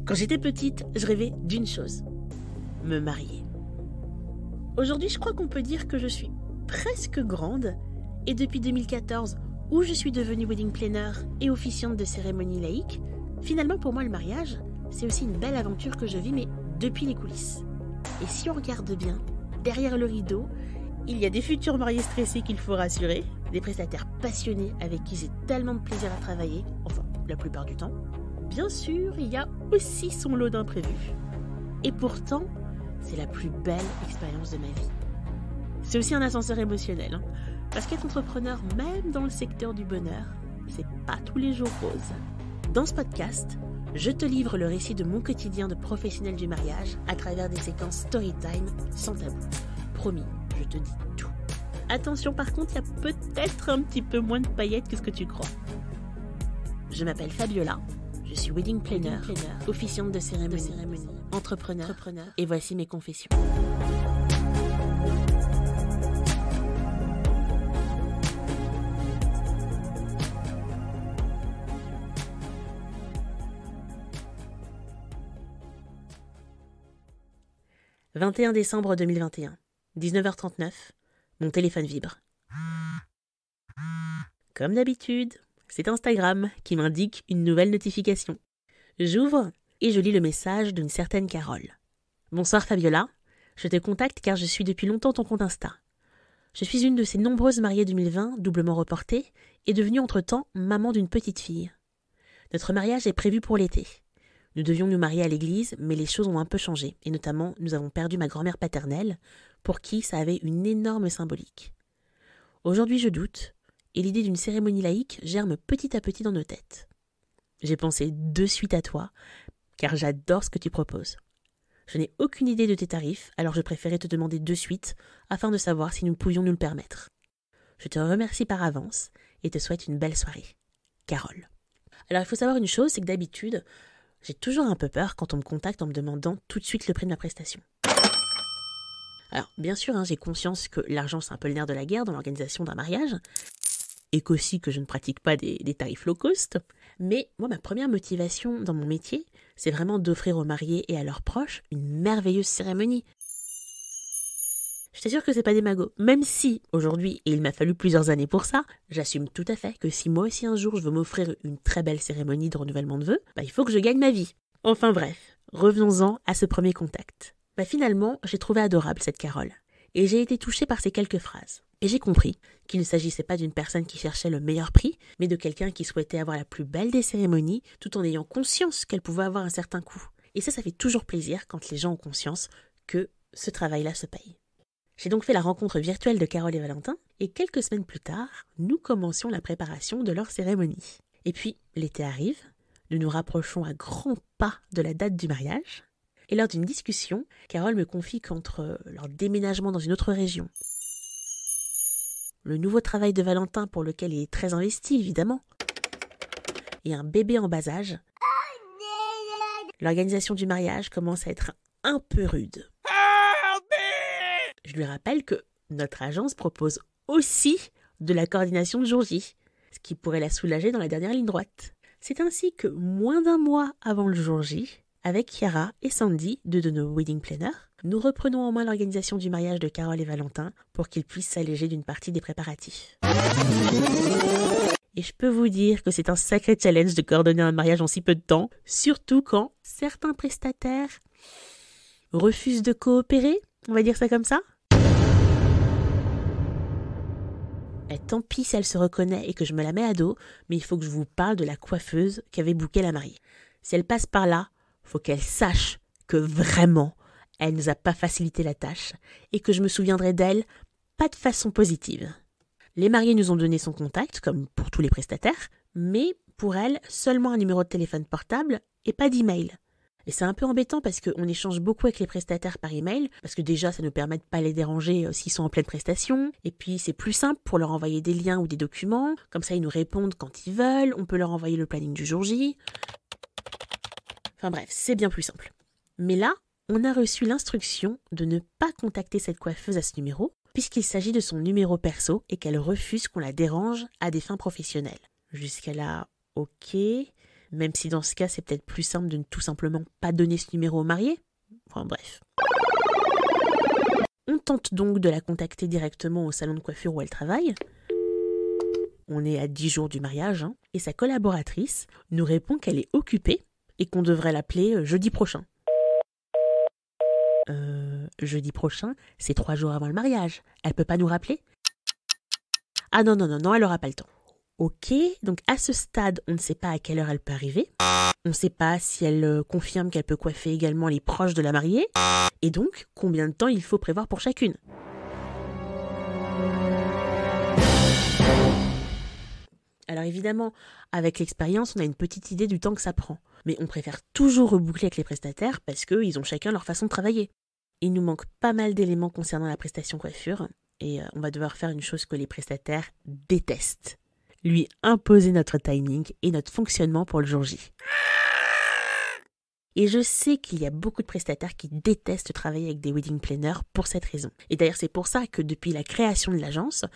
Quand j'étais petite, je rêvais d'une chose, me marier. Aujourd'hui, je crois qu'on peut dire que je suis presque grande et depuis 2014, où je suis devenue wedding planner et officiante de cérémonie laïque, finalement pour moi le mariage, c'est aussi une belle aventure que je vis, mais depuis les coulisses. Et si on regarde bien, derrière le rideau, il y a des futurs mariés stressés qu'il faut rassurer, des prestataires passionnés avec qui j'ai tellement de plaisir à travailler, enfin la plupart du temps. Bien sûr, il y a aussi son lot d'imprévus. Et pourtant, c'est la plus belle expérience de ma vie. C'est aussi un ascenseur émotionnel, parce qu'être entrepreneur, même dans le secteur du bonheur, c'est pas tous les jours rose. Dans ce podcast, je te livre le récit de mon quotidien de professionnel du mariage à travers des séquences storytime sans tabou. Promis, je te dis tout. Attention par contre, il y a peut-être un petit peu moins de paillettes que ce que tu crois. Je m'appelle Fabiola, je suis wedding planner, officiante de cérémonie, entrepreneur, et voici mes confessions. « 21 décembre 2021, 19h39, mon téléphone vibre. Comme d'habitude, c'est Instagram qui m'indique une nouvelle notification. J'ouvre et je lis le message d'une certaine Carole. « Bonsoir Fabiola, je te contacte car je suis depuis longtemps ton compte Insta. Je suis une de ces nombreuses mariées 2020 doublement reportées et devenue entre-temps maman d'une petite fille. Notre mariage est prévu pour l'été. Nous devions nous marier à l'église, mais les choses ont un peu changé, et notamment nous avons perdu ma grand-mère paternelle, pour qui ça avait une énorme symbolique. Aujourd'hui je doute, et l'idée d'une cérémonie laïque germe petit à petit dans nos têtes. J'ai pensé de suite à toi, car j'adore ce que tu proposes. Je n'ai aucune idée de tes tarifs, alors je préférais te demander de suite, afin de savoir si nous pouvions nous le permettre. Je te remercie par avance, et te souhaite une belle soirée. Carole. » Alors il faut savoir une chose, c'est que d'habitude, j'ai toujours un peu peur quand on me contacte en me demandant tout de suite le prix de ma prestation. Alors, bien sûr, j'ai conscience que l'argent, c'est un peu le nerf de la guerre dans l'organisation d'un mariage, et qu'aussi que je ne pratique pas des tarifs low cost, mais moi, ma première motivation dans mon métier, c'est vraiment d'offrir aux mariés et à leurs proches une merveilleuse cérémonie. Je t'assure que c'est pas des magots, même si, aujourd'hui, et il m'a fallu plusieurs années pour ça, j'assume tout à fait que si moi aussi un jour je veux m'offrir une très belle cérémonie de renouvellement de vœux, il faut que je gagne ma vie. Enfin bref, revenons-en à ce premier contact. Finalement, j'ai trouvé adorable cette Carole, et j'ai été touchée par ces quelques phrases. Et j'ai compris qu'il ne s'agissait pas d'une personne qui cherchait le meilleur prix, mais de quelqu'un qui souhaitait avoir la plus belle des cérémonies, tout en ayant conscience qu'elle pouvait avoir un certain coût. Et ça fait toujours plaisir quand les gens ont conscience que ce travail-là se paye. J'ai donc fait la rencontre virtuelle de Carole et Valentin, et quelques semaines plus tard, nous commencions la préparation de leur cérémonie. Et puis, l'été arrive, nous nous rapprochons à grands pas de la date du mariage, et lors d'une discussion, Carole me confie qu'entre leur déménagement dans une autre région, le nouveau travail de Valentin pour lequel il est très investi évidemment, et un bébé en bas âge, l'organisation du mariage commence à être un peu rude. Je lui rappelle que notre agence propose aussi de la coordination de jour J, ce qui pourrait la soulager dans la dernière ligne droite. C'est ainsi que, moins d'un mois avant le jour J, avec Chiara et Sandy, deux de nos wedding planners, nous reprenons en main l'organisation du mariage de Carole et Valentin pour qu'ils puissent s'alléger d'une partie des préparatifs. Et je peux vous dire que c'est un sacré challenge de coordonner un mariage en si peu de temps, surtout quand certains prestataires refusent de coopérer, on va dire ça comme ça. Et tant pis si elle se reconnaît et que je me la mets à dos, mais il faut que je vous parle de la coiffeuse qui avait booké la mariée. Si elle passe par là, faut qu'elle sache que vraiment, elle nous a pas facilité la tâche et que je me souviendrai d'elle pas de façon positive. Les mariés nous ont donné son contact, comme pour tous les prestataires, mais pour elle, seulement un numéro de téléphone portable et pas d'email. Et c'est un peu embêtant parce qu'on échange beaucoup avec les prestataires par email, parce que déjà ça nous permet de pas les déranger s'ils sont en pleine prestation, et puis c'est plus simple pour leur envoyer des liens ou des documents, comme ça ils nous répondent quand ils veulent, on peut leur envoyer le planning du jour J. Enfin bref, c'est bien plus simple. Mais là, on a reçu l'instruction de ne pas contacter cette coiffeuse à ce numéro, puisqu'il s'agit de son numéro perso et qu'elle refuse qu'on la dérange à des fins professionnelles. Jusqu'à là, ok, Même si dans ce cas, c'est peut-être plus simple de ne tout simplement pas donner ce numéro au marié. Enfin bref. On tente donc de la contacter directement au salon de coiffure où elle travaille. On est à 10 jours du mariage, et sa collaboratrice nous répond qu'elle est occupée et qu'on devrait l'appeler jeudi prochain. Jeudi prochain, c'est 3 jours avant le mariage. Elle peut pas nous rappeler? Ah non, elle aura pas le temps. Ok, donc à ce stade, on ne sait pas à quelle heure elle peut arriver. On ne sait pas si elle confirme qu'elle peut coiffer également les proches de la mariée. Et donc, combien de temps il faut prévoir pour chacune. Alors évidemment, avec l'expérience, on a une petite idée du temps que ça prend. Mais on préfère toujours reboucler avec les prestataires parce qu'ils ont chacun leur façon de travailler. Il nous manque pas mal d'éléments concernant la prestation coiffure. Et on va devoir faire une chose que les prestataires détestent. Lui imposer notre timing et notre fonctionnement pour le jour J. Et je sais qu'il y a beaucoup de prestataires qui détestent travailler avec des wedding planners pour cette raison. Et d'ailleurs, c'est pour ça que depuis la création de l'agence,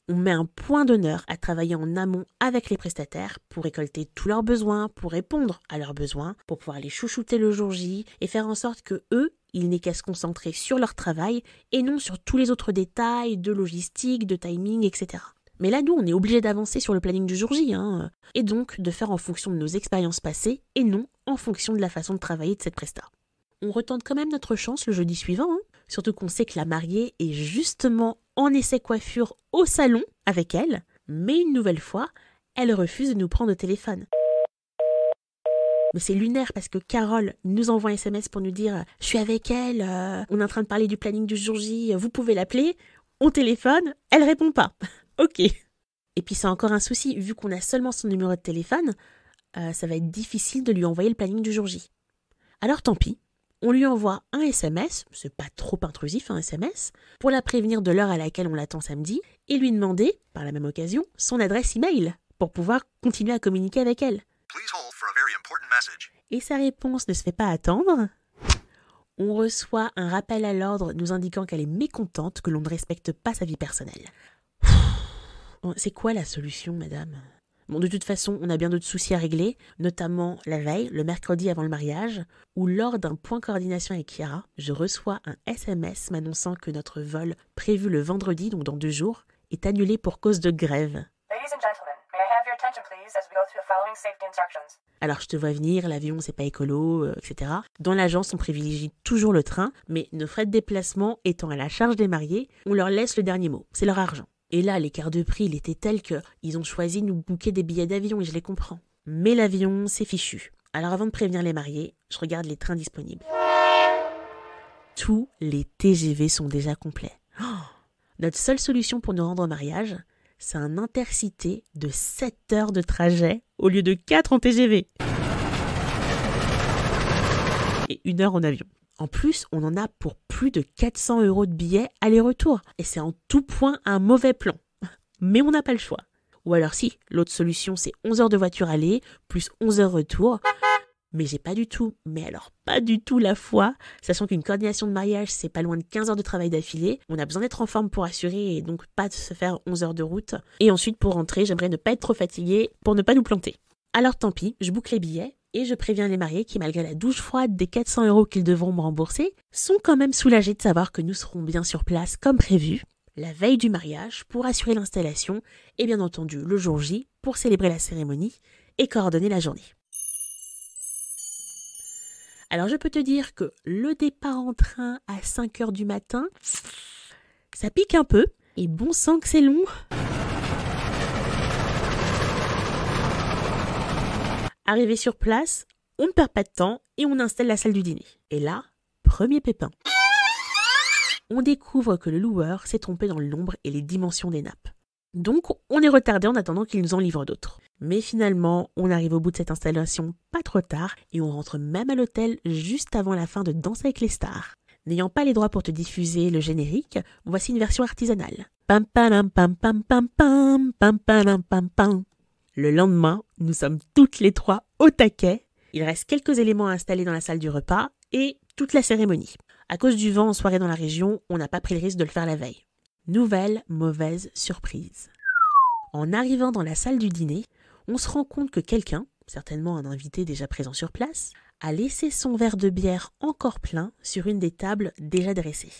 on met un point d'honneur à travailler en amont avec les prestataires pour récolter tous leurs besoins, pour répondre à leurs besoins, pour pouvoir les chouchouter le jour J et faire en sorte que eux, ils n'aient qu'à se concentrer sur leur travail et non sur tous les autres détails de logistique, de timing, etc. Mais là, nous, on est obligé d'avancer sur le planning du jour J, et donc de faire en fonction de nos expériences passées et non en fonction de la façon de travailler de cette presta. On retente quand même notre chance le jeudi suivant, surtout qu'on sait que la mariée est justement en essai coiffure au salon avec elle, mais une nouvelle fois, elle refuse de nous prendre au téléphone. Mais c'est lunaire parce que Carole nous envoie un SMS pour nous dire « Je suis avec elle, on est en train de parler du planning du jour J, vous pouvez l'appeler ». On téléphone, elle répond pas. Ok. Et puis c'est encore un souci, vu qu'on a seulement son numéro de téléphone, ça va être difficile de lui envoyer le planning du jour J. Alors tant pis, on lui envoie un SMS, c'est pas trop intrusif un SMS, pour la prévenir de l'heure à laquelle on l'attend samedi, et lui demander, par la même occasion, son adresse email, pour pouvoir continuer à communiquer avec elle. Et sa réponse ne se fait pas attendre. On reçoit un rappel à l'ordre nous indiquant qu'elle est mécontente que l'on ne respecte pas sa vie personnelle. C'est quoi la solution, madame? Bon, de toute façon, on a bien d'autres soucis à régler, notamment la veille, le mercredi avant le mariage, où lors d'un point coordination avec Chiara, je reçois un SMS m'annonçant que notre vol prévu le vendredi, donc dans 2 jours, est annulé pour cause de grève. Alors je te vois venir, l'avion c'est pas écolo, etc. Dans l'agence on privilégie toujours le train, mais nos frais de déplacement étant à la charge des mariés, on leur laisse le dernier mot, c'est leur argent. Et là l'écart de prix il était tel qu'ils ont choisi de nous booker des billets d'avion et je les comprends. Mais l'avion c'est fichu. Alors avant de prévenir les mariés, je regarde les trains disponibles. Tous les TGV sont déjà complets. Notre seule solution pour nous rendre au mariage, c'est un intercité de 7 heures de trajet au lieu de 4 en TGV. Et 1 heure en avion. En plus, on en a pour plus de 400 € de billets aller-retour. Et c'est en tout point un mauvais plan. Mais on n'a pas le choix. Ou alors si, l'autre solution c'est 11 heures de voiture aller, plus 11 heures retour. Mais j'ai pas du tout la foi, sachant qu'une coordination de mariage, c'est pas loin de 15 heures de travail d'affilée. On a besoin d'être en forme pour assurer et donc pas de se faire 11 heures de route. Et ensuite, pour rentrer, j'aimerais ne pas être trop fatiguée pour ne pas nous planter. Alors tant pis, je boucle les billets et je préviens les mariés qui, malgré la douche froide des 400 € qu'ils devront me rembourser, sont quand même soulagés de savoir que nous serons bien sur place comme prévu, la veille du mariage pour assurer l'installation et bien entendu le jour J pour célébrer la cérémonie et coordonner la journée. Alors je peux te dire que le départ en train à 5 heures du matin, ça pique un peu, et bon sang que c'est long. Arrivé sur place, on ne perd pas de temps et on installe la salle du dîner. Et là, premier pépin. On découvre que le loueur s'est trompé dans le nombre et les dimensions des nappes. Donc on est retardé en attendant qu'il nous en livre d'autres. Mais finalement, on arrive au bout de cette installation pas trop tard et on rentre même à l'hôtel juste avant la fin de Danse avec les stars. N'ayant pas les droits pour te diffuser le générique, voici une version artisanale. Pam pam pam pam pam pam pam pam pam pam. Le lendemain, nous sommes toutes les 3 au taquet. Il reste quelques éléments à installer dans la salle du repas et toute la cérémonie. À cause du vent en soirée dans la région, on n'a pas pris le risque de le faire la veille. Nouvelle mauvaise surprise. En arrivant dans la salle du dîner, on se rend compte que quelqu'un, certainement un invité déjà présent sur place, a laissé son verre de bière encore plein sur une des tables déjà dressées.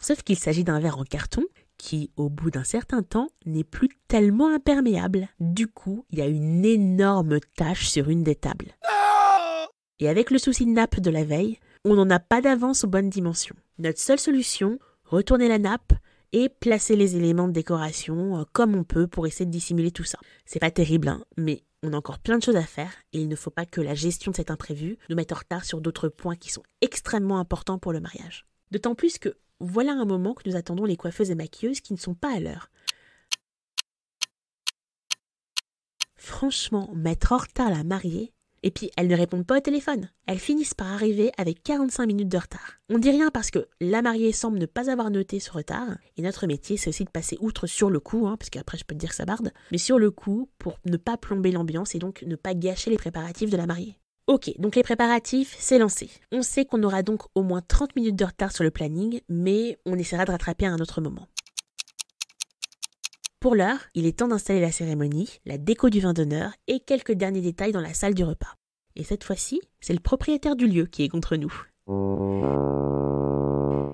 Sauf qu'il s'agit d'un verre en carton qui, au bout d'un certain temps, n'est plus tellement imperméable. Du coup, il y a une énorme tache sur une des tables. Et avec le souci de nappe de la veille, on n'en a pas d'avance aux bonnes dimensions. Notre seule solution, retourner la nappe et placer les éléments de décoration comme on peut pour essayer de dissimuler tout ça. C'est pas terrible, hein, mais on a encore plein de choses à faire et il ne faut pas que la gestion de cet imprévu nous mette en retard sur d'autres points qui sont extrêmement importants pour le mariage. D'autant plus que voilà un moment que nous attendons les coiffeuses et maquilleuses qui ne sont pas à l'heure. Franchement, mettre en retard la mariée, et puis elles ne répondent pas au téléphone. Elles finissent par arriver avec 45 minutes de retard. On dit rien parce que la mariée semble ne pas avoir noté ce retard, et notre métier c'est aussi de passer outre sur le coup, parce qu'après je peux te dire que ça barde, mais sur le coup pour ne pas plomber l'ambiance et donc ne pas gâcher les préparatifs de la mariée. Ok, donc les préparatifs, c'est lancé. On sait qu'on aura donc au moins 30 minutes de retard sur le planning, mais on essaiera de rattraper à un autre moment. Pour l'heure, il est temps d'installer la cérémonie, la déco du vin d'honneur et quelques derniers détails dans la salle du repas. Et cette fois-ci, c'est le propriétaire du lieu qui est contre nous.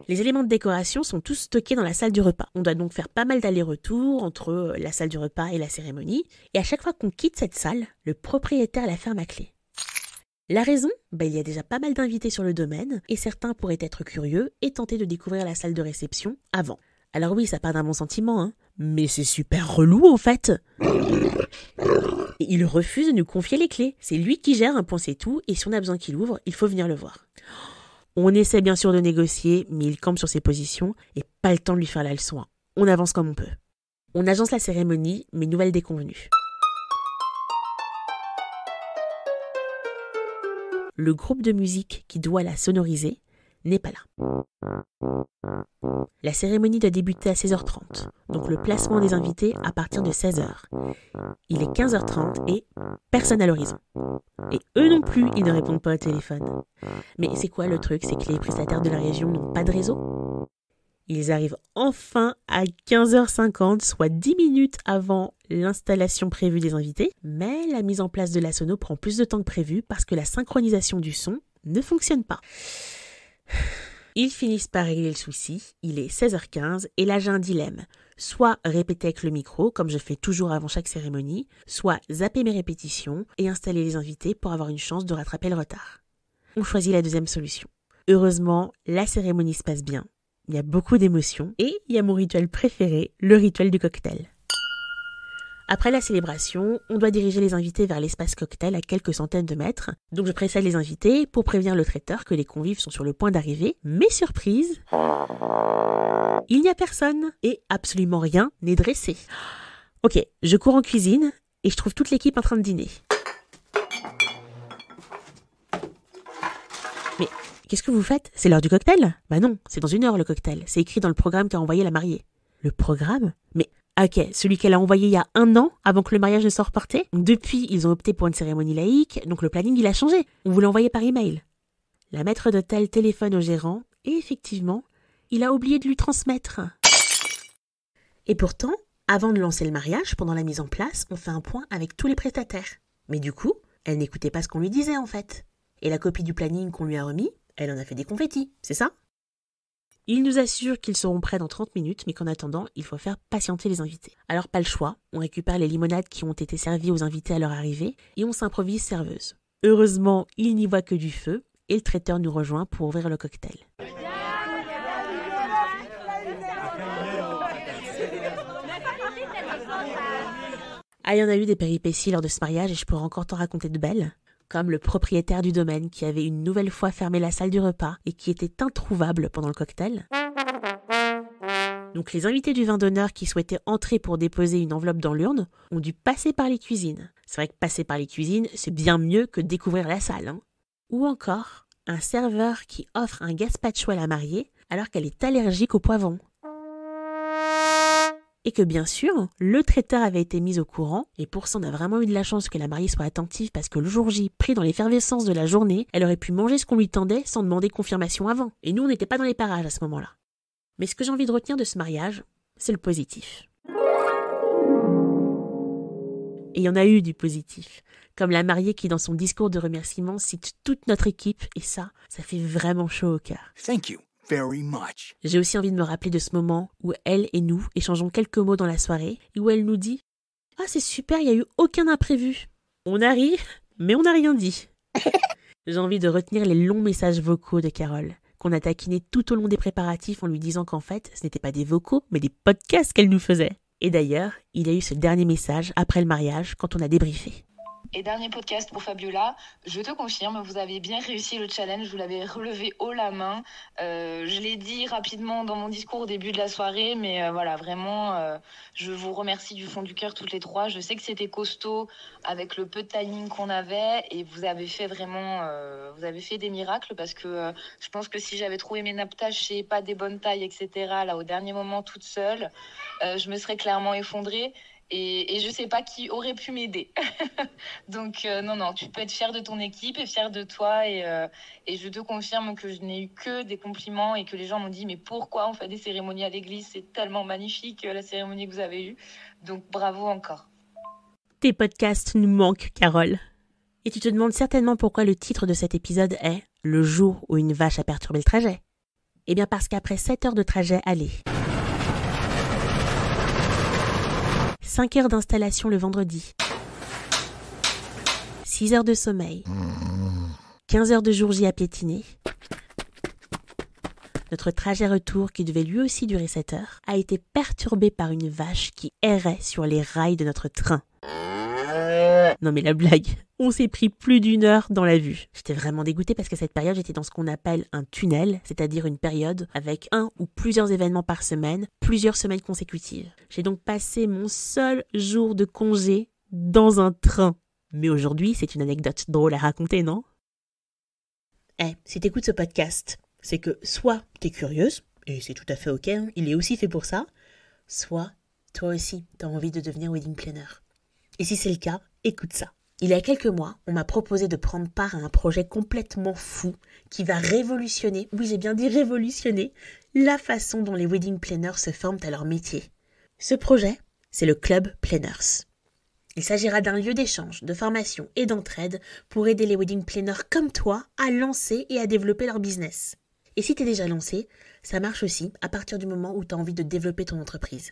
Les éléments de décoration sont tous stockés dans la salle du repas. On doit donc faire pas mal d'allers-retours entre la salle du repas et la cérémonie. Et à chaque fois qu'on quitte cette salle, le propriétaire la ferme à clé. La raison, il y a déjà pas mal d'invités sur le domaine et certains pourraient être curieux et tenter de découvrir la salle de réception avant. Alors oui, ça part d'un bon sentiment, mais c'est super relou en fait. Et il refuse de nous confier les clés. C'est lui qui gère un point c'est tout et si on a besoin qu'il ouvre, il faut venir le voir. On essaie bien sûr de négocier, mais il campe sur ses positions et pas le temps de lui faire la leçon. On avance comme on peut. On agence la cérémonie, mais nouvelle déconvenue. Le groupe de musique qui doit la sonoriser n'est pas là. La cérémonie doit débuter à 16h30, donc le placement des invités à partir de 16h. Il est 15h30 et personne à l'horizon. Et eux non plus, ils ne répondent pas au téléphone. Mais c'est quoi le truc? C'est que les prestataires de la région n'ont pas de réseau. Ils arrivent enfin à 15h50, soit 10 minutes avant l'installation prévue des invités, mais la mise en place de la sono prend plus de temps que prévu parce que la synchronisation du son ne fonctionne pas. Ils finissent par régler le souci, il est 16h15 et là j'ai un dilemme. Soit répéter avec le micro, comme je fais toujours avant chaque cérémonie, soit zapper mes répétitions et installer les invités pour avoir une chance de rattraper le retard. On choisit la deuxième solution. Heureusement, la cérémonie se passe bien. Il y a beaucoup d'émotions et il y a mon rituel préféré, le rituel du cocktail. Après la célébration, on doit diriger les invités vers l'espace cocktail à quelques centaines de mètres. Donc je précède les invités pour prévenir le traiteur que les convives sont sur le point d'arriver. Mais surprise, il n'y a personne et absolument rien n'est dressé. Ok, je cours en cuisine et je trouve toute l'équipe en train de dîner. Mais qu'est-ce que vous faites? C'est l'heure du cocktail? Bah non, c'est dans 1 heure le cocktail. C'est écrit dans le programme qu'a envoyé la mariée. Le programme? Mais ok, celui qu'elle a envoyé il y a 1 an, avant que le mariage ne soit reporté. Depuis, ils ont opté pour une cérémonie laïque, donc le planning il a changé. On vous l'a envoyé par email. La maître d'hôtel téléphone au gérant, et effectivement, il a oublié de lui transmettre. Et pourtant, avant de lancer le mariage, pendant la mise en place, on fait un point avec tous les prestataires. Mais du coup, elle n'écoutait pas ce qu'on lui disait en fait. Et la copie du planning qu'on lui a remis, elle en a fait des confettis, c'est ça? Il nous assure qu'ils seront prêts dans 30 minutes, mais qu'en attendant, il faut faire patienter les invités. Alors pas le choix, on récupère les limonades qui ont été servies aux invités à leur arrivée, et on s'improvise serveuse. Heureusement, il n'y voit que du feu, et le traiteur nous rejoint pour ouvrir le cocktail. Ah, il y en a eu des péripéties lors de ce mariage et je pourrais encore t'en raconter de belles. Comme le propriétaire du domaine qui avait une nouvelle fois fermé la salle du repas et qui était introuvable pendant le cocktail. Donc les invités du vin d'honneur qui souhaitaient entrer pour déposer une enveloppe dans l'urne ont dû passer par les cuisines. C'est vrai que passer par les cuisines, c'est bien mieux que découvrir la salle. Ou encore, un serveur qui offre un gazpacho à la mariée alors qu'elle est allergique au poivron. Et que bien sûr, le traiteur avait été mis au courant, et pour ça on a vraiment eu de la chance que la mariée soit attentive parce que le jour J, pris dans l'effervescence de la journée, elle aurait pu manger ce qu'on lui tendait sans demander confirmation avant. Et nous on n'était pas dans les parages à ce moment-là. Mais ce que j'ai envie de retenir de ce mariage, c'est le positif. Et il y en a eu du positif. comme la mariée qui dans son discours de remerciement cite toute notre équipe et ça fait vraiment chaud au cœur. Thank you very much. J'ai aussi envie de me rappeler de ce moment où elle et nous échangeons quelques mots dans la soirée et où elle nous dit « Ah c'est super, il n'y a eu aucun imprévu. » On a ri, mais on n'a rien dit. J'ai envie de retenir les longs messages vocaux de Carole, qu'on a taquiné tout au long des préparatifs en lui disant qu'en fait, ce n'était pas des vocaux, mais des podcasts qu'elle nous faisait. Et d'ailleurs, il y a eu ce dernier message après le mariage, quand on a débriefé. Et dernier podcast pour Fabiola, je te confirme, vous avez bien réussi le challenge, vous l'avez relevé haut la main. Je l'ai dit rapidement dans mon discours au début de la soirée, mais voilà, vraiment, je vous remercie du fond du cœur toutes les trois. Je sais que c'était costaud avec le peu de timing qu'on avait et vous avez fait vraiment, vous avez fait des miracles parce que je pense que si j'avais trouvé mes nappes tachées, pas des bonnes tailles, etc., là au dernier moment toute seule, je me serais clairement effondrée. Et je sais pas qui aurait pu m'aider. Donc non, tu peux être fière de ton équipe et fière de toi. Et je te confirme que je n'ai eu que des compliments et que les gens m'ont dit « Mais pourquoi on fait des cérémonies à l'église ? C'est tellement magnifique la cérémonie que vous avez eue. » Donc bravo encore. Tes podcasts nous manquent, Carole. Et tu te demandes certainement pourquoi le titre de cet épisode est « Le jour où une vache a perturbé le trajet ». Eh bien parce qu'après 7 heures de trajet aller, 5 heures d'installation le vendredi, 6 heures de sommeil, 15 heures de jour J à piétiner, notre trajet retour, qui devait lui aussi durer 7 heures, a été perturbé par une vache qui errait sur les rails de notre train. Non mais la blague, on s'est pris plus d'1 heure dans la vue. J'étais vraiment dégoûtée parce que cette période, j'étais dans ce qu'on appelle un tunnel, c'est-à-dire une période avec un ou plusieurs événements par semaine, plusieurs semaines consécutives. J'ai donc passé mon seul jour de congé dans un train. Mais aujourd'hui, c'est une anecdote drôle à raconter, non ? Si t'écoutes ce podcast, c'est que soit t'es curieuse, et c'est tout à fait ok, hein, il est aussi fait pour ça, soit toi aussi t'as envie de devenir wedding planner. Et si c'est le cas, écoute ça. Il y a quelques mois, on m'a proposé de prendre part à un projet complètement fou qui va révolutionner, oui j'ai bien dit révolutionner, la façon dont les wedding planners se forment à leur métier. Ce projet, c'est le Club Planners. Il s'agira d'un lieu d'échange, de formation et d'entraide pour aider les wedding planners comme toi à lancer et à développer leur business. Et si t'es déjà lancé, ça marche aussi à partir du moment où t'as envie de développer ton entreprise.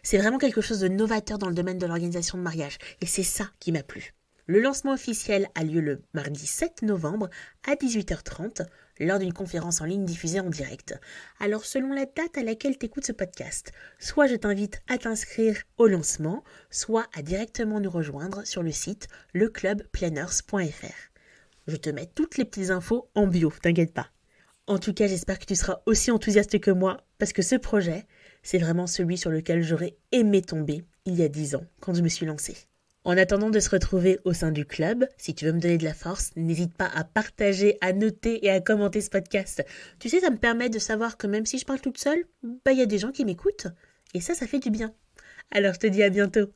C'est vraiment quelque chose de novateur dans le domaine de l'organisation de mariage, et c'est ça qui m'a plu. Le lancement officiel a lieu le mardi 7 novembre à 18h30 lors d'une conférence en ligne diffusée en direct. Alors selon la date à laquelle t'écoutes ce podcast, soit je t'invite à t'inscrire au lancement, soit à directement nous rejoindre sur le site leclubplanners.fr. Je te mets toutes les petites infos en bio, t'inquiète pas. En tout cas, j'espère que tu seras aussi enthousiaste que moi, parce que ce projet, c'est vraiment celui sur lequel j'aurais aimé tomber il y a 10 ans, quand je me suis lancée. En attendant de se retrouver au sein du club, si tu veux me donner de la force, n'hésite pas à partager, à noter et à commenter ce podcast. Tu sais, ça me permet de savoir que même si je parle toute seule, il y a des gens qui m'écoutent. Et ça fait du bien. Alors je te dis à bientôt.